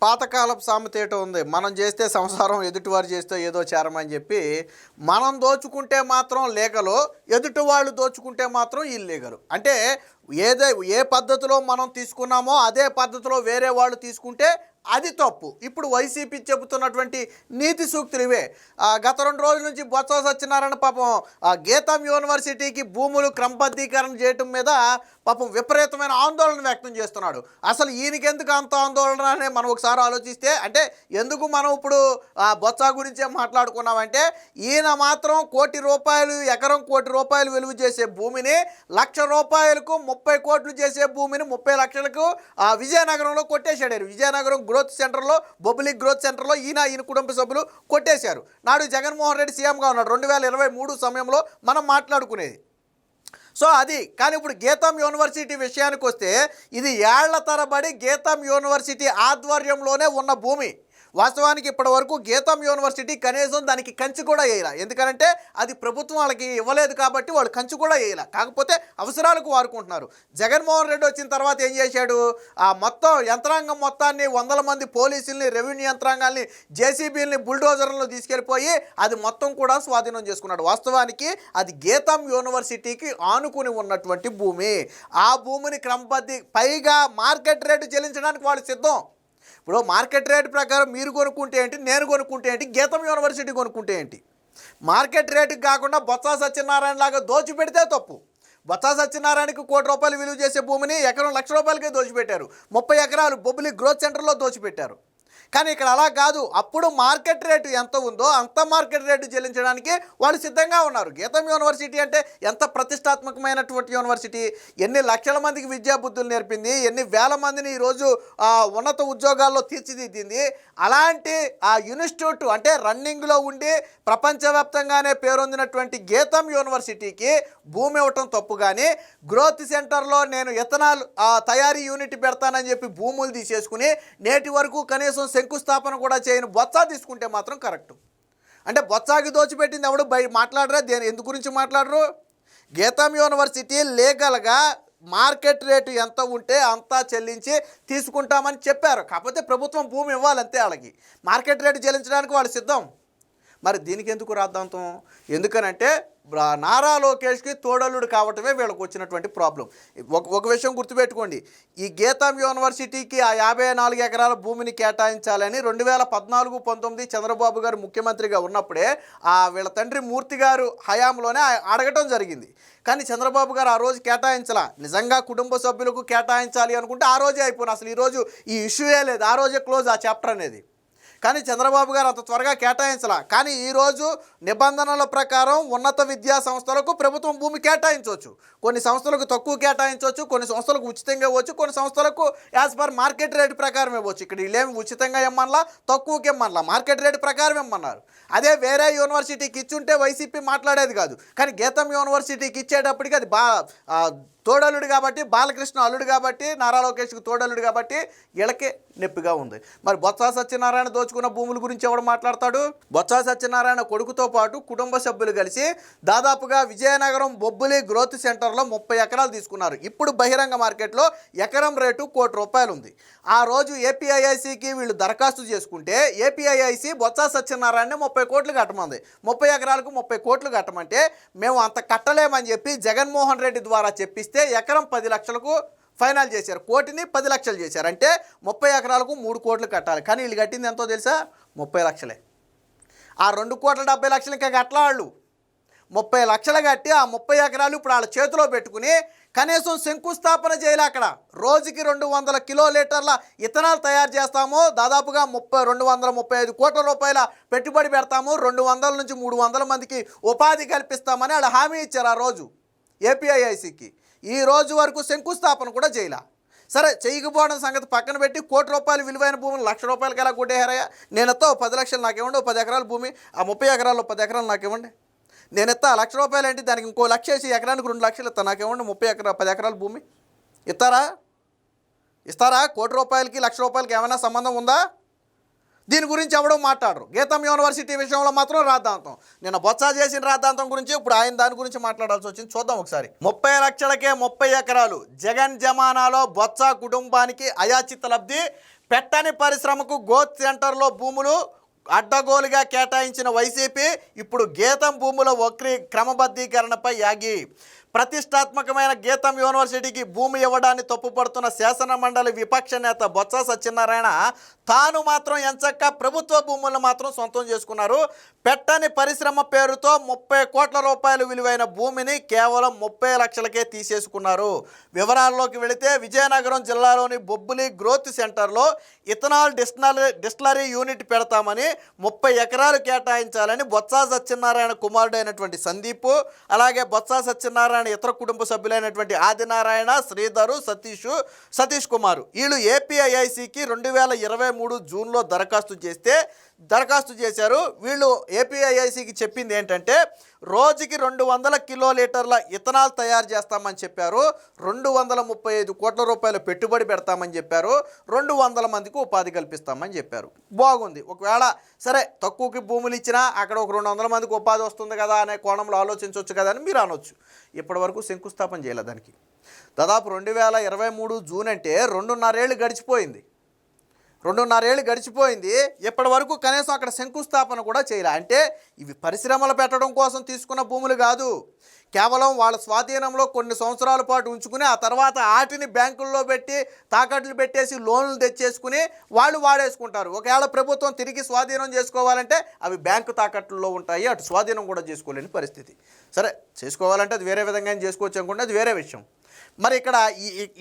పాతకాలపు సామెత ఏటో ఉంది, మనం చేస్తే సంసారం, ఎదుటివారు చేస్తే ఏదో చేరమని చెప్పి. మనం దోచుకుంటే మాత్రం లీగలు, ఎదుటి వాళ్ళు దోచుకుంటే మాత్రం ఇల్లీగలు. అంటే ఏ పద్ధతిలో మనం తీసుకున్నామో అదే పద్ధతిలో వేరే వాళ్ళు తీసుకుంటే అది తప్పు. ఇప్పుడు వైసీపీ చెబుతున్నటువంటి నీతి సూక్తులు ఇవే. గత 2 రోజుల నుంచి బొత్స సత్యనారాయణ పాపం గీతం యూనివర్సిటీకి భూములు క్రమబద్ధీకరణ చేయటం మీద పాపం విపరీతమైన ఆందోళన వ్యక్తం చేస్తున్నాడు. అసలు ఈయనకెందుకు అంత ఆందోళన అని మనం ఒకసారి ఆలోచిస్తే, అంటే ఎందుకు మనం ఇప్పుడు బొత్స గురించే మాట్లాడుకున్నామంటే, ఈయన మాత్రం ₹1,00,00,000 ఎకరం ₹1,00,00,000 విలువ చేసే భూమిని ₹1,00,000కు 30 కోట్లు చేసే భూమిని 30 లక్షలకు విజయనగరంలో కొట్టేశాడు. విజయనగరం గ్రోత్ సెంటర్లో, బొబ్బిలి గ్రోత్ సెంటర్లో ఈయన కుటుంబ సభ్యులు కొట్టేశారు. నాడు జగన్మోహన్ రెడ్డి సీఎంగా ఉన్నాడు 2023 సమయంలో మనం మాట్లాడుకునేది. సో అది. కానీ ఇప్పుడు గీతం యూనివర్సిటీ విషయానికి వస్తే, ఇది ఏళ్ల తరబడి గీతం యూనివర్సిటీ ఆధ్వర్యంలోనే ఉన్న భూమి. వాస్తవానికి ఇప్పటి వరకు గీతం యూనివర్సిటీ కనీసం దానికి కంచి కూడా వేయాల. ఎందుకంటే అది ప్రభుత్వం వాళ్ళకి ఇవ్వలేదు కాబట్టి వాళ్ళు కంచి కూడా వేయాల. కాకపోతే అవసరాలకు వాడుకుంటున్నారు. జగన్మోహన్ రెడ్డి వచ్చిన తర్వాత ఏం చేశాడు, మొత్తం యంత్రాంగం మొత్తాన్ని 100 మంది పోలీసుల్ని, రెవెన్యూ యంత్రాంగాల్ని, జేసీబీలని, బుల్డోజర్లను తీసుకెళ్ళిపోయి అది మొత్తం కూడా స్వాధీనం చేసుకున్నాడు. వాస్తవానికి అది గీతం యూనివర్సిటీకి ఆనుకుని ఉన్నటువంటి భూమి. ఆ భూమిని పైగా మార్కెట్ రేటు చెల్లించడానికి వాళ్ళు సిద్ధం. ఇప్పుడు మార్కెట్ రేటు ప్రకారం మీరు కొనుక్కుంటే ఏంటి, నేను కొనుక్కుంటే ఏంటి, గీతం యూనివర్సిటీ కొనుక్కుంటే ఏంటి? మార్కెట్ రేటుకి కాకుండా బొత్స సత్యనారాయణ లాగా దోచిపెడితే తప్పు. బొత్స సత్యనారాయణకి ₹1,00,00,000 విలువ చేసే భూమిని ఎకరం ₹1,00,000కే దోచిపెట్టారు. 30 ఎకరాలు బొబ్బిలి గ్రోత్ సెంటర్లో దోచిపెట్టారు. కానీ ఇక్కడ అలా కాదు. అప్పుడు మార్కెట్ రేటు ఎంత ఉందో అంత మార్కెట్ రేటు చెల్లించడానికి వాళ్ళు సిద్ధంగా ఉన్నారు. గీతం యూనివర్సిటీ అంటే ఎంత ప్రతిష్టాత్మకమైనటువంటి యూనివర్సిటీ, ఎన్ని లక్షల మందికి విద్యాబుద్ధులు నేర్పింది, ఎన్ని వేల మందిని ఈరోజు ఉన్నత ఉద్యోగాల్లో తీర్చిదిద్దింది. అలాంటి ఆ ఇన్స్టిట్యూట్ అంటే రన్నింగ్లో ఉండి ప్రపంచవ్యాప్తంగానే పేరొందినటువంటి గీతం యూనివర్సిటీకి భూమి ఇవ్వటం తప్పు. కానీ గ్రోత్ సెంటర్లో నేను ఇథనాల్ తయారీ యూనిట్ పెడతానని చెప్పి భూములు తీసేసుకుని నేటి వరకు కనీసం శంకుస్థాపన కూడా చేయని బొత్స తీసుకుంటే మాత్రం కరెక్టు. అంటే బొత్సాకి దోచిపెట్టింది ఎవడు మాట్లాడరా? ఎందు గురించి మాట్లాడరు? గీతం యూనివర్సిటీ లీగల్గా మార్కెట్ రేటు ఎంత ఉంటే అంతా చెల్లించి తీసుకుంటామని చెప్పారు. కాకపోతే ప్రభుత్వం భూమి ఇవ్వాలంతే. వాళ్ళకి మార్కెట్ రేటు చెల్లించడానికి వాళ్ళు సిద్ధం. మరి దీనికి ఎందుకు రాద్ధాంతం? ఎందుకనంటే నారా లోకేష్కి తోడల్లుడు కావటమే వీళ్ళకి వచ్చినటువంటి ప్రాబ్లం. ఒక విషయం గుర్తుపెట్టుకోండి, ఈ గీతం యూనివర్సిటీకి ఆ 54 ఎకరాల భూమిని కేటాయించాలని 2014-19 చంద్రబాబు గారు ముఖ్యమంత్రిగా ఉన్నప్పుడే వీళ్ళ తండ్రి మూర్తి గారు హయాంలోనే అడగటం జరిగింది. కానీ చంద్రబాబు గారు ఆ రోజు కేటాయించాల. నిజంగా కుటుంబ సభ్యులకు కేటాయించాలి అనుకుంటే ఆ రోజే అయిపోయిన, అసలు ఈరోజు ఈ ఇష్యూయే లేదు, ఆ రోజే క్లోజ్ ఆ చాప్టర్ అనేది. కానీ చంద్రబాబు గారు అంత త్వరగా కేటాయించాల. కానీ ఈరోజు నిబంధనల ప్రకారం ఉన్నత విద్యా సంస్థలకు ప్రభుత్వం భూమి కేటాయించవచ్చు. కొన్ని సంస్థలకు తక్కువ కేటాయించవచ్చు, కొన్ని సంస్థలకు ఉచితంగా ఇవ్వచ్చు, కొన్ని సంస్థలకు యాజ్ పర్ మార్కెట్ రేటు ప్రకారం ఇవ్వచ్చు. ఇక్కడ వీళ్ళేమి ఉచితంగా ఇమ్మనలా, తక్కువకి ఇమ్మనలా, మార్కెట్ రేటు ప్రకారం ఇమ్మన్నారు. అదే వేరే యూనివర్సిటీకి ఇచ్చుంటే వైసీపీ మాట్లాడేది కాదు. కానీ గీతం యూనివర్సిటీకి ఇచ్చేటప్పటికి అది తోడల్లుడు కాబట్టి, బాలకృష్ణ అల్లుడు కాబట్టి, నారా లోకేష్కి తోడల్లుడు కాబట్టి వీళ్ళకే నొప్పిగా ఉంది. మరి బొత్స సత్యనారాయణ దోచుకున్న భూముల గురించి ఎవడు మాట్లాడతాడు? బొత్స సత్యనారాయణ కొడుకుతో పాటు కుటుంబ సభ్యులు కలిసి దాదాపుగా విజయనగరం బొబ్బిలి గ్రోత్ సెంటర్లో 30 ఎకరాలు తీసుకున్నారు. ఇప్పుడు బహిరంగ మార్కెట్లో ఎకరం రేటు ₹1,00,00,000 ఉంది. ఆ రోజు ఏపీఐఐసికి వీళ్ళు దరఖాస్తు చేసుకుంటే ఏపీఐఐసి బొత్స సత్యనారాయణ 30 కోట్లు కట్టమంది. 30 ఎకరాలకు 30 కోట్లు కట్టమంటే మేము అంత కట్టలేమని చెప్పి జగన్మోహన్ రెడ్డి ద్వారా చెప్పిస్తే ఎకరం 10 లక్షలకు ఫైనల్ చేశారు. కోటిని 10 లక్షలు చేశారు. అంటే 30 ఎకరాలకు 3 కోట్లు కట్టాలి. కానీ వీళ్ళు కట్టింది ఎంతో తెలుసా? 30 లక్షలే. ఆ 2,70,00,000 ఇంకా కట్టలా వాళ్ళు. 30 లక్షలు కట్టి ఆ 30 ఎకరాలు ఇప్పుడు వాళ్ళ చేతిలో పెట్టుకుని కనీసం శంకుస్థాపన చేయాలి. అక్కడ రోజుకి 200 కిలోలీటర్ల ఇథనాల్ తయారు చేస్తాము, దాదాపుగా 235 కోట్ల రూపాయల పెట్టుబడి పెడతాము, 200 నుంచి 300 మందికి ఉపాధి కల్పిస్తామని వాళ్ళు హామీ ఇచ్చారు ఆ రోజు ఏపీఐఐసికి. ఈ రోజు వరకు శంకుస్థాపన కూడా చేయాల. సరే, చేయకపోవడం సంగతి పక్కన పెట్టి ₹1,00,00,000 విలువైన భూమిని ₹1,00,000 ఎలా కొట్టేహారయ్యా? నేనెత్తా 10 లక్షలు నాకు ఇవ్వండి, 10 ఎకరాల భూమి, ఆ 30 ఎకరాల్లో 10 ఎకరాలు నాకు ఇవ్వండి. నేనెత్తా ₹1,00,000 ఏంటి, దానికి ఇంకో లక్ష వేసి ఎకరానికి 2 లక్షలు ఇస్తా, నాకు ఇవ్వండి 10 ఎకరాల భూమి. ఇస్తారా? ₹1,00,00,000కి ₹1,00,000కి ఏమైనా సంబంధం ఉందా? దీని గురించి ఎవడో మాట్లాడరు. గీతం యూనివర్సిటీ విషయంలో మాత్రం రాద్ధాంతం. నిన్న బొత్స చేసిన రాద్ధాంతం గురించి ఇప్పుడు ఆయన దాని గురించి మాట్లాడాల్సి వచ్చింది. చూద్దాం ఒకసారి. 30 లక్షలకే 30 ఎకరాలు జగన్ జమానాలో బొత్స కుటుంబానికి అయాచిత లబ్ధి. పెట్టని పరిశ్రమకు గ్రోత్ సెంటర్లో భూములు అడ్డగోలుగా కేటాయించిన వైసీపీ ఇప్పుడు గీతం భూముల క్రమబద్ధీకరణపై యాగి. ప్రతిష్టాత్మకమైన గీతం యూనివర్సిటీకి భూమి ఇవ్వడాన్ని తప్పుపడుతున్న శాసన మండలి విపక్ష నేత బొత్స సత్యనారాయణ తాను మాత్రం ఎంచక్క ప్రభుత్వ భూములను మాత్రం సొంతం చేసుకున్నారు. పెట్టని పరిశ్రమ పేరుతో 30 కోట్ల రూపాయలు విలువైన భూమిని కేవలం 30 లక్షలకే తీసేసుకున్నారు. వివరాల్లోకి వెళితే విజయనగరం జిల్లాలోని బొబ్బులి గ్రోత్ సెంటర్లో ఇథనాల్ డిస్టిలరీ యూనిట్ పెడతామని 30 ఎకరాలు కేటాయించాలని బొత్స సత్యనారాయణ కుమారుడైనటువంటి సందీప్, అలాగే బొత్స సత్యనారాయణ ఇతర కుటుంబ సభ్యులైనటువంటి ఆదినారాయణ, శ్రీధరు, సతీష్ కుమార్ వీళ్ళు ఏపీఐఐసికి 2023 జూన్లో దరఖాస్తు చేశారు. వీళ్ళు ఏపీఐఐసికి చెప్పింది ఏంటంటే రోజుకి 200 కిలోలీటర్ల ఇథనాల్ తయారు చేస్తామని చెప్పారు. 235 కోట్ల రూపాయలు పెట్టుబడి పెడతామని చెప్పారు. 200 మందికి ఉపాధి కల్పిస్తామని చెప్పారు. బాగుంది. ఒకవేళ సరే తక్కువకి భూములు ఇచ్చినా అక్కడ ఒక 200 మందికి ఉపాధి వస్తుంది కదా అనే కోణంలో ఆలోచించవచ్చు కదా అని మీరు అనొచ్చు. ఇప్పటివరకు శంకుస్థాపన చేయలేదు దానికి. దాదాపు 2023 జూన్ అంటే 2.5 ఏళ్ళు గడిచిపోయింది. 2.5 ఏళ్ళు గడిచిపోయింది. ఇప్పటి వరకు కనీసం అక్కడ శంకుస్థాపన కూడా చేయలే. అంటే ఇవి పరిశ్రమలు పెట్టడం కోసం తీసుకున్న భూములు కాదు, కేవలం వాళ్ళ స్వాధీనంలో కొన్ని సంవత్సరాల పాటు ఉంచుకుని ఆ తర్వాత వాటిని బ్యాంకుల్లో పెట్టి తాకట్లు పెట్టేసి లోన్లు తెచ్చేసుకుని వాళ్ళు వాడేసుకుంటారు. ఒకవేళ ప్రభుత్వం తిరిగి స్వాధీనం చేసుకోవాలంటే అవి బ్యాంకు తాకట్లలో ఉంటాయి, అటు స్వాధీనం కూడా చేసుకోలేని పరిస్థితి. సరే చేసుకోవాలంటే అది వేరే విధంగా చేసుకోవచ్చు అనుకుంటే అది వేరే విషయం. మరి ఇక్కడ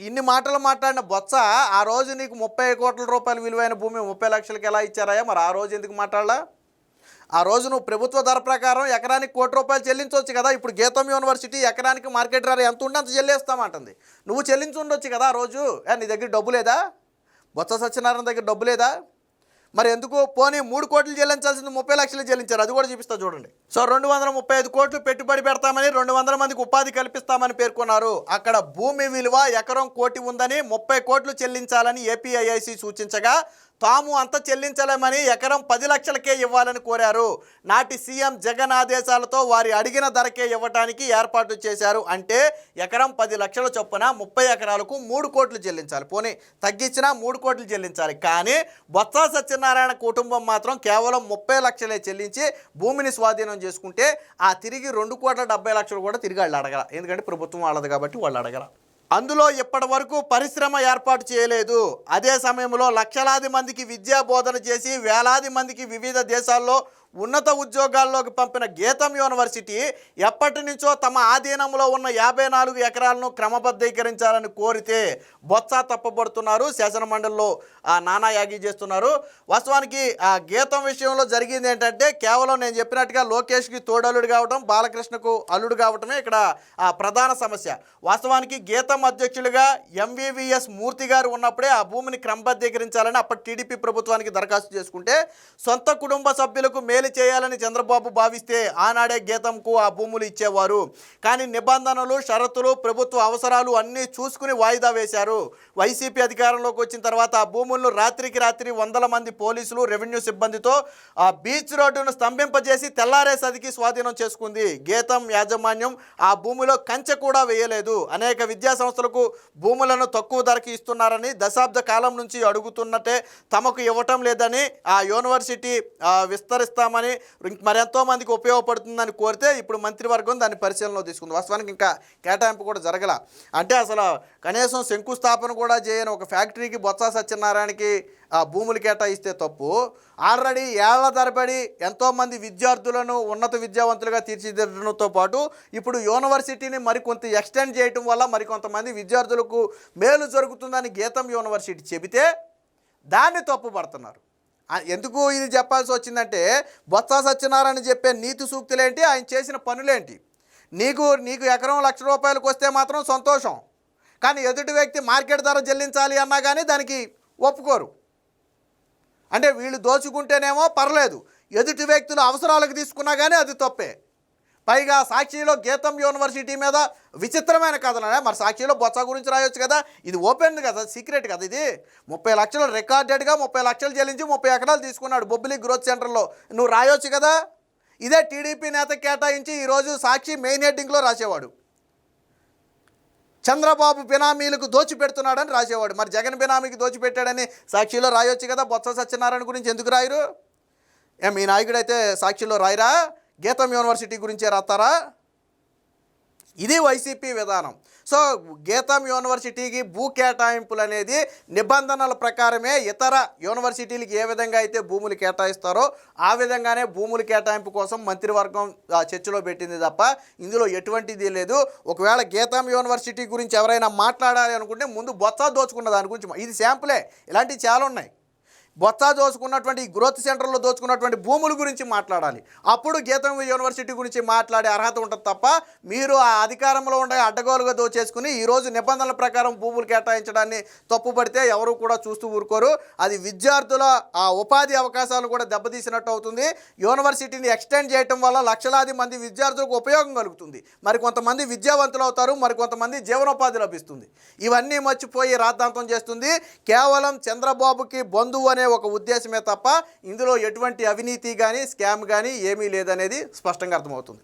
ఇన్ని మాటలు మాట్లాడిన బొత్స ఆ రోజు నీకు 30 కోట్ల రూపాయలు విలువైన భూమి 30 లక్షలకి ఎలా ఇచ్చారాయా? మరి ఆ రోజు ఎందుకు మాట్లాడలా? ఆ రోజు నువ్వు ప్రభుత్వ ధర ప్రకారం ఎకరానికి 1 కోటి రూపాయలు చెల్లించవచ్చు కదా. ఇప్పుడు గీతం యూనివర్సిటీ ఎకరానికి మార్కెట్ ధర ఎంత ఉంటే అంత చెల్లిస్తామంటుంది. నువ్వు చెల్లించి ఉండొచ్చు కదా ఆ రోజు. నీ దగ్గర డబ్బు లేదా? బొత్స సత్యనారాయణ దగ్గర డబ్బు లేదా? మరి ఎందుకు పోనీ 3 కోట్లు చెల్లించాల్సింది 30 లక్షలు చెల్లించారు. అది కూడా చూపిస్తా చూడండి. సో 235 కోట్లు పెట్టుబడి పెడతామని 200 మందికి ఉపాధి కల్పిస్తామని పేర్కొన్నారు. అక్కడ భూమి విలువ ఎకరం 1 కోటి ఉందని 30 కోట్లు చెల్లించాలని ఏపీఐఐసి సూచించగా తాము అంత చెల్లించలేమని ఎకరం 10 లక్షలకే ఇవ్వాలని కోరారు. నాటి సీఎం జగన్ ఆదేశాలతో వారి అడిగిన ధరకే ఇవ్వడానికి ఏర్పాటు చేశారు. అంటే ఎకరం 10 లక్షల చొప్పున 30 ఎకరాలకు 3 కోట్లు చెల్లించాలి. పోనీ తగ్గించినా 3 కోట్లు చెల్లించాలి. కానీ బొత్స సత్యనారాయణ కుటుంబం మాత్రం కేవలం 30 లక్షలే చెల్లించి భూమిని స్వాధీనం చేసుకుంటే ఆ తిరిగి 2,70,00,000 కూడా తిరిగి వాళ్ళు అడగల. ఎందుకంటే ప్రభుత్వం వాళ్ళది కాబట్టి వాళ్ళు అడగల. అందులో ఇప్పటి వరకు పరిశ్రమ ఏర్పాటు చేయలేదు. అదే సమయంలో లక్షలాది మందికి విద్యా బోధన చేసి వేలాది మందికి వివిధ దేశాల్లో ఉన్నత ఉద్యోగాల్లోకి పంపిన గీతం యూనివర్సిటీ ఎప్పటి నుంచో తమ ఆధీనంలో ఉన్న 54 ఎకరాలను క్రమబద్ధీకరించాలని కోరితే బొత్స తప్పబడుతున్నారు. శాసనమండలిలో నానా యాగి చేస్తున్నారు. వాస్తవానికి ఆ గీతం విషయంలో జరిగింది ఏంటంటే కేవలం నేను చెప్పినట్టుగా లోకేష్కి తోడల్లుడు కావడం, బాలకృష్ణకు అల్లుడు కావటమే ఇక్కడ ప్రధాన సమస్య. వాస్తవానికి గీతం అధ్యక్షులుగా ఎంవివిఎస్ మూర్తి గారు ఉన్నప్పుడే ఆ భూమిని క్రమబద్ధీకరించాలని అప్పటి టీడీపీ ప్రభుత్వానికి దరఖాస్తు చేసుకుంటే సొంత కుటుంబ సభ్యులకు మేలు చేయాలని చంద్రబాబు భావిస్తే ఆనాడే గీతంకు ఆ భూములు ఇచ్చేవారు. కానీ నిబంధనలు, షరతులు, ప్రభుత్వ అవసరాలు అన్నీ చూసుకుని వాయిదా వేశారు. వైసీపీ అధికారంలోకి వచ్చిన తర్వాత ఆ భూములను రాత్రికి రాత్రి 100 మంది పోలీసులు, రెవెన్యూ సిబ్బందితో ఆ బీచ్ రోడ్డును స్తంభింపజేసి తెల్లారేసరికి స్వాధీనం చేసుకుంది. గీతం యాజమాన్యం ఆ భూమిలో కంచె కూడా వేయలేదు. అనేక విద్యా సంస్థలకు భూములను తక్కువ ధరకి ఇస్తున్నారని దశాబ్ద కాలం నుంచి అడుగుతున్నట్టే తమకు ఇవ్వటం లేదని ఆ యూనివర్సిటీ విస్తరిస్తామని మరెంతో మందికి ఉపయోగపడుతుందని కోరితే ఇప్పుడు మంత్రివర్గం దాన్ని పరిశీలనలో తీసుకుంది. వాస్తవానికి ఇంకా కేటాయింపు కూడా జరగల. అంటే అసలు కనీసం శంకుస్థాపన కూడా చేయని ఒక ఫ్యాక్టరీకి బొత్స సత్యనారాయణకి ఆ భూములు కేటాయిస్తే తప్పు. ఆల్రెడీ ఏళ్ల తరబడి ఎంతోమంది విద్యార్థులను ఉన్నత విద్యావంతులుగా తీర్చిదిద్దడంతో పాటు ఇప్పుడు యూనివర్సిటీని మరికొంత ఎక్స్టెండ్ చేయటం వల్ల మరికొంతమంది విద్యార్థులకు మేలు జరుగుతుందని గీతం యూనివర్సిటీ చెబితే దాన్ని తప్పుపడుతున్నారు. ఎందుకు ఇది చెప్పాల్సి వచ్చిందంటే బొత్స సత్యనారాయణ చెప్పే నీతి సూక్తులేంటి, ఆయన చేసిన పనులేంటి. నీకు ఎకరం 1,00,000 రూపాయలకు వస్తే మాత్రం సంతోషం, కానీ ఎదుటి వ్యక్తి మార్కెట్ ధర చెల్లించాలి అన్నా కానీ దానికి ఒప్పుకోరు. అంటే వీళ్ళు దోచుకుంటేనేమో పర్లేదు, ఎదుటి వ్యక్తులు అవసరాలకు తీసుకున్నా కానీ అది తప్పే. పైగా సాక్షిలో గీతం యూనివర్సిటీ మీద విచిత్రమైన కథలు. మరి సాక్షిలో బొత్స గురించి రాయొచ్చు కదా, ఇది ఓపెన్ కదా, సీక్రెట్ కదా. ఇది 30 లక్షలు రికార్డెడ్గా 30 లక్షలు చెల్లించి 30 ఎకరాలు తీసుకున్నాడు బొబ్బిలి గ్రోత్ సెంటర్లో. నువ్వు రాయొచ్చు కదా. ఇదే టీడీపీ నేత కేటాయించి ఈరోజు సాక్షి మెయిన్ హెడ్డింగ్లో రాసేవాడు. చంద్రబాబు బినామీలకు దోచిపెడుతున్నాడని రాసేవాడు. మరి జగన్ బినామీకి దోచిపెట్టాడని సాక్షిలో రాయొచ్చు కదా. బొత్స సత్యనారాయణ గురించి ఎందుకు రాయరు? మీ నాయకుడైతే సాక్షిలో రాయరా? గీతం యూనివర్సిటీ గురించే రాస్తారా? ఇది వైసీపీ విధానం. సో గీతం యూనివర్సిటీకి భూ కేటాయింపులు అనేది నిబంధనల ప్రకారమే ఇతర యూనివర్సిటీలకు ఏ విధంగా అయితే భూములు కేటాయిస్తారో ఆ విధంగానే భూముల కేటాయింపు కోసం మంత్రివర్గం చర్చలో పెట్టింది తప్ప ఇందులో ఎటువంటిది లేదు. ఒకవేళ గీతం యూనివర్సిటీ గురించి ఎవరైనా మాట్లాడాలి అనుకుంటే ముందు బొత్స దోచుకున్న దాని గురించి, ఇది శాంపులే, ఇలాంటివి చాలా ఉన్నాయి. బొత్స దోచుకున్నటువంటి ఈ గ్రోత్ సెంటర్లో దోచుకున్నటువంటి భూముల గురించి మాట్లాడాలి. అప్పుడు గీతం యూనివర్సిటీ గురించి మాట్లాడే అర్హత ఉంటుంది తప్ప మీరు ఆ అధికారంలో ఉండే అడ్డగోలుగా దోచేసుకుని ఈరోజు నిబంధనల ప్రకారం భూములు కేటాయించడాన్ని తప్పుపడితే ఎవరు కూడా చూస్తూ ఊరుకోరు. అది విద్యార్థుల ఆ ఉపాధి అవకాశాలు కూడా దెబ్బతీసినట్టు అవుతుంది. యూనివర్సిటీని ఎక్స్టెండ్ చేయడం వల్ల లక్షలాది మంది విద్యార్థులకు ఉపయోగం కలుగుతుంది. మరి కొంతమంది విద్యావంతులు అవుతారు, మరి కొంతమంది జీవనోపాధి లభిస్తుంది. ఇవన్నీ మర్చిపోయి రాద్ధాంతం చేస్తుంది కేవలం చంద్రబాబుకి బంధువు అనే ఒక ఉద్దేశమే తప్ప ఇందులో ఎటువంటి అవినీతి కానీ స్కామ్ కానీ ఏమీ లేదనేది స్పష్టంగా అర్థమవుతుంది.